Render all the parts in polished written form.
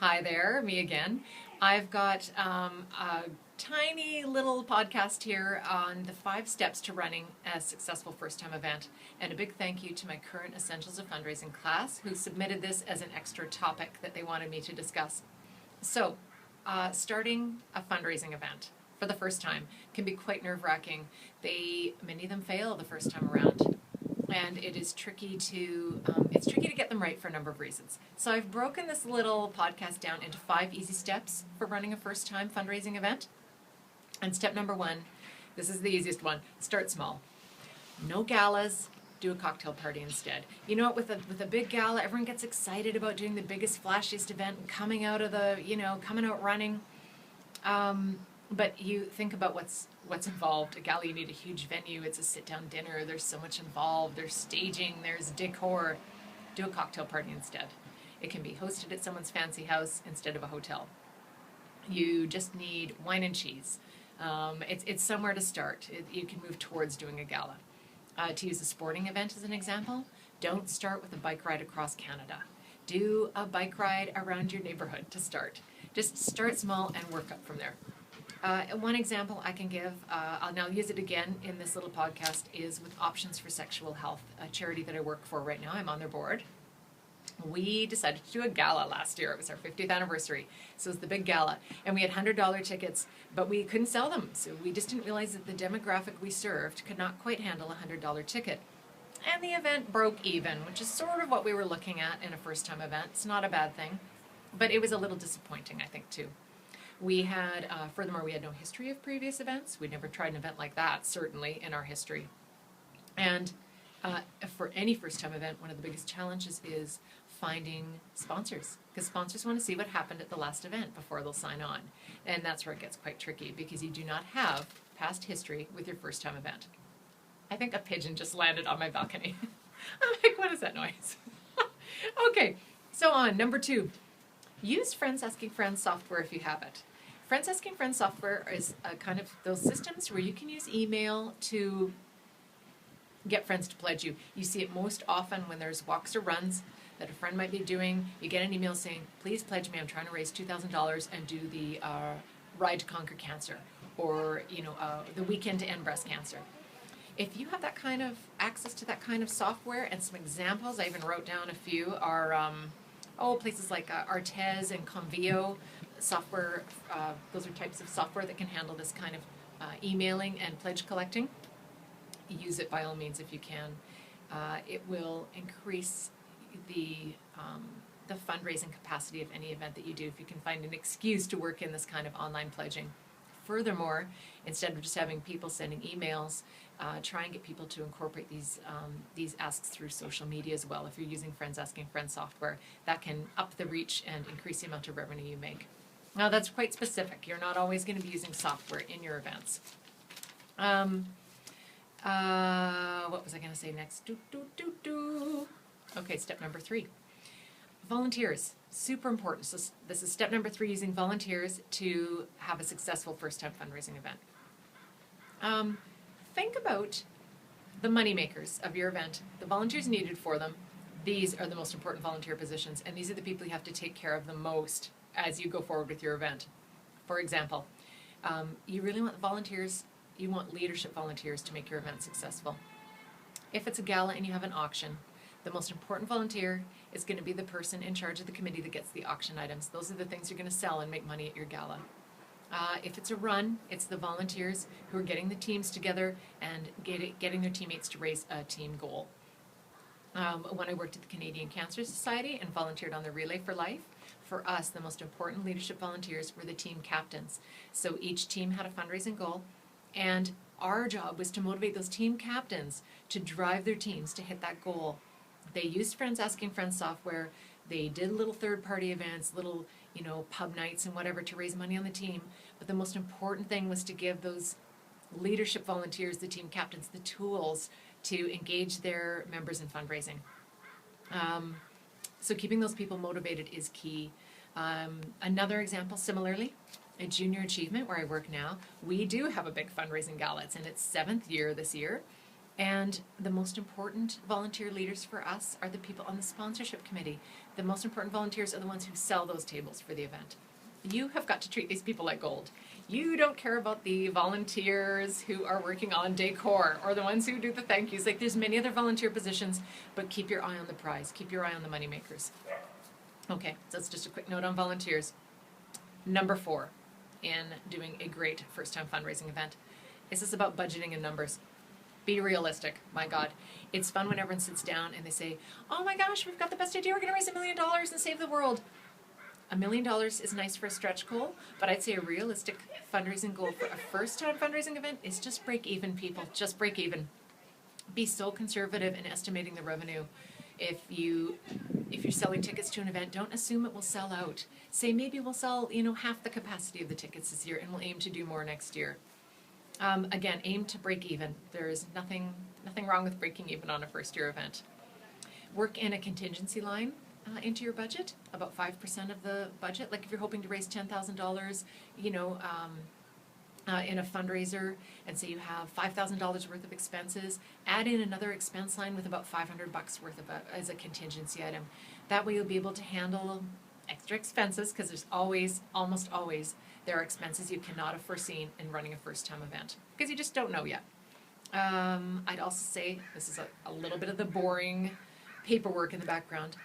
Hi there, me again. I've got a tiny little podcast here on the 5 steps to running a successful first-time event. And a big thank you to my current Essentials of Fundraising class who submitted this as an extra topic that they wanted me to discuss. So, starting a fundraising event for the first time can be quite nerve-wracking. Many of them fail the first time around. And it is tricky to get them right for a number of reasons. So I've broken this little podcast down into 5 easy steps for running a first-time fundraising event. And step number 1, this is the easiest one: start small. No galas, do a cocktail party instead. You know what? With a big gala, everyone gets excited about doing the biggest, flashiest event and coming out running. But you think about what's involved. A gala, you need a huge venue. It's a sit-down dinner. There's so much involved. There's staging. There's decor. Do a cocktail party instead. It can be hosted at someone's fancy house instead of a hotel. You just need wine and cheese. It's somewhere to start. You can move towards doing a gala. To use a sporting event as an example, don't start with a bike ride across Canada. Do a bike ride around your neighborhood to start. Just start small and work up from there. One example I can give, I'll now use it again in this little podcast, is with Options for Sexual Health, a charity that I work for right now. I'm on their board. We decided to do a gala last year. It was our 50th anniversary. So it was the big gala. And we had $100 tickets, but we couldn't sell them. So we just didn't realize that the demographic we served could not quite handle a $100 ticket. And the event broke even, which is sort of what we were looking at in a first-time event. It's not a bad thing, but it was a little disappointing, I think, too. We had, furthermore, we had no history of previous events. We'd never tried an event like that, certainly, in our history. And for any first-time event, one of the biggest challenges is finding sponsors, because sponsors want to see what happened at the last event before they'll sign on. And that's where it gets quite tricky, because you do not have past history with your first-time event. I think a pigeon just landed on my balcony. I'm like, what is that noise? Okay, so on, number 2. Use Friends Asking Friends software if you have it. Friends Asking Friends software is a kind of those systems where you can use email to get friends to pledge you. You see it most often when there's walks or runs that a friend might be doing. You get an email saying, please pledge me, I'm trying to raise $2,000 and do the Ride to Conquer Cancer, or the Weekend to End Breast Cancer. If you have that kind of access to that kind of software, and some examples, I even wrote down a few, are places like Artez and Convio software. Those are types of software that can handle this kind of emailing and pledge collecting. Use it by all means if you can. It will increase the fundraising capacity of any event that you do if you can find an excuse to work in this kind of online pledging. Furthermore, instead of just having people sending emails, try and get people to incorporate these asks through social media as well. If you're using Friends Asking Friends software, that can up the reach and increase the amount of revenue you make. Now, that's quite specific. You're not always going to be using software in your events. What was I going to say next? Okay, step number 3. Volunteers. Super important. So this is step number 3, using volunteers to have a successful first-time fundraising event. Think about the money makers of your event, the volunteers needed for them. These are the most important volunteer positions, and these are the people you have to take care of the most as you go forward with your event. For example, you really want volunteers, you want leadership volunteers to make your event successful. If it's a gala and you have an auction, the most important volunteer is going to be the person in charge of the committee that gets the auction items. Those are the things you're going to sell and make money at your gala. If it's a run, it's the volunteers who are getting the teams together and getting their teammates to raise a team goal. When I worked at the Canadian Cancer Society and volunteered on the Relay for Life, for us, the most important leadership volunteers were the team captains. So each team had a fundraising goal, and our job was to motivate those team captains to drive their teams to hit that goal. They used Friends Asking Friends software. They did little third-party events, little pub nights and whatever to raise money on the team. But the most important thing was to give those leadership volunteers, the team captains, the tools to engage their members in fundraising. So keeping those people motivated is key. Another example, similarly, at Junior Achievement, where I work now, we do have a big fundraising gala. It's in its 7th year this year. And the most important volunteer leaders for us are the people on the sponsorship committee. The most important volunteers are the ones who sell those tables for the event. You have got to treat these people like gold. You don't care about the volunteers who are working on decor or the ones who do the thank yous. Like, there's many other volunteer positions, but keep your eye on the prize. Keep your eye on the money makers. Okay, so that's just a quick note on volunteers. Number 4 in doing a great first-time fundraising event is this about budgeting and numbers. Be realistic. My God, it's fun when everyone sits down and they say, "Oh my gosh, we've got the best idea. We're going to raise $1 million and save the world." $1 million is nice for a stretch goal, but I'd say a realistic fundraising goal for a first-time fundraising event is just break even, people. Just break even. Be so conservative in estimating the revenue. If you're selling tickets to an event, don't assume it will sell out. Say maybe we'll sell, half the capacity of the tickets this year, and we'll aim to do more next year. Again, aim to break even. There is nothing wrong with breaking even on a first-year event. Work in a contingency line into your budget, about 5% of the budget. Like if you're hoping to raise $10,000, in a fundraiser, and say you have $5,000 worth of expenses, add in another expense line with about $500 worth as a contingency item. That way you'll be able to handle extra expenses, because there's almost always, there are expenses you cannot have foreseen in running a first-time event, because you just don't know yet. I'd also say, this is a little bit of the boring paperwork in the background,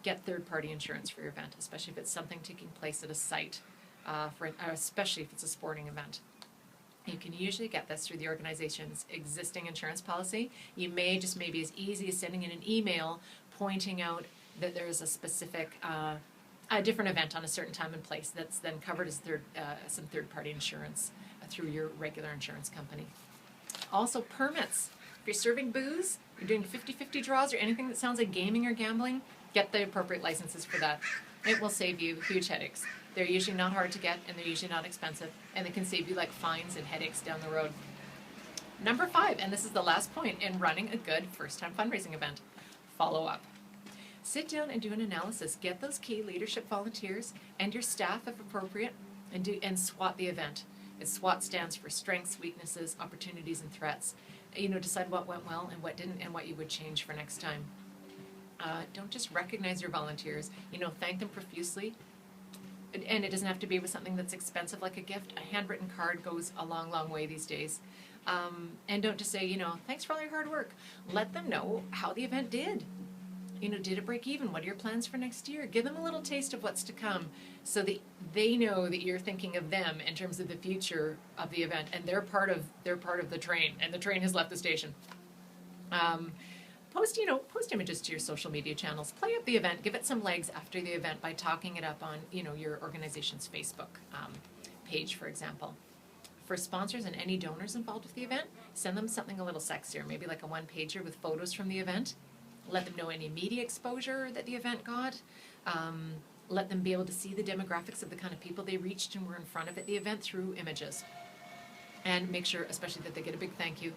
get third-party insurance for your event, especially if it's something taking place at a site, especially if it's a sporting event. You can usually get this through the organization's existing insurance policy. You may just maybe as easy as sending in an email pointing out that there's a specific, a different event on a certain time and place that's then covered as some third-party insurance through your regular insurance company. Also, permits. If you're serving booze, you're doing 50-50 draws or anything that sounds like gaming or gambling, get the appropriate licenses for that. It will save you huge headaches. They're usually not hard to get, and they're usually not expensive, and they can save you like fines and headaches down the road. Number 5, and this is the last point in running a good first-time fundraising event, follow up. Sit down and do an analysis. Get those key leadership volunteers and your staff, if appropriate, and SWOT the event. SWOT stands for strengths, weaknesses, opportunities, and threats. Decide what went well and what didn't, and what you would change for next time. Don't just recognize your volunteers. Thank them profusely. And it doesn't have to be with something that's expensive like a gift. A handwritten card goes a long, long way these days. And don't just say, thanks for all your hard work. Let them know how the event did. Did it break even? What are your plans for next year? Give them a little taste of what's to come so that they know that you're thinking of them in terms of the future of the event, and they're part of the train, and the train has left the station. Post images to your social media channels. Play up the event. Give it some legs after the event by talking it up on, your organization's Facebook page, for example. For sponsors and any donors involved with the event, send them something a little sexier, maybe like a one-pager with photos from the event. Let them know any media exposure that the event got. Let them be able to see the demographics of the kind of people they reached and were in front of at the event through images. And make sure, especially, that they get a big thank you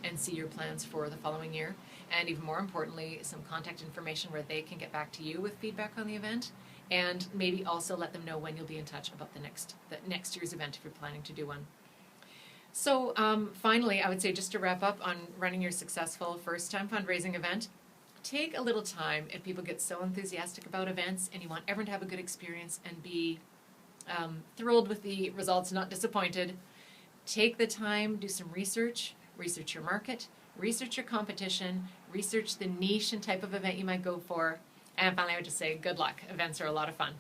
and see your plans for the following year. And even more importantly, some contact information where they can get back to you with feedback on the event. And maybe also let them know when you'll be in touch about the next year's event if you're planning to do one. So finally, I would say, just to wrap up on running your successful first-time fundraising event, take a little time. If people get so enthusiastic about events and you want everyone to have a good experience and be thrilled with the results, not disappointed, take the time, do some research your market, research your competition, research the niche and type of event you might go for, and finally I would just say good luck. Events are a lot of fun.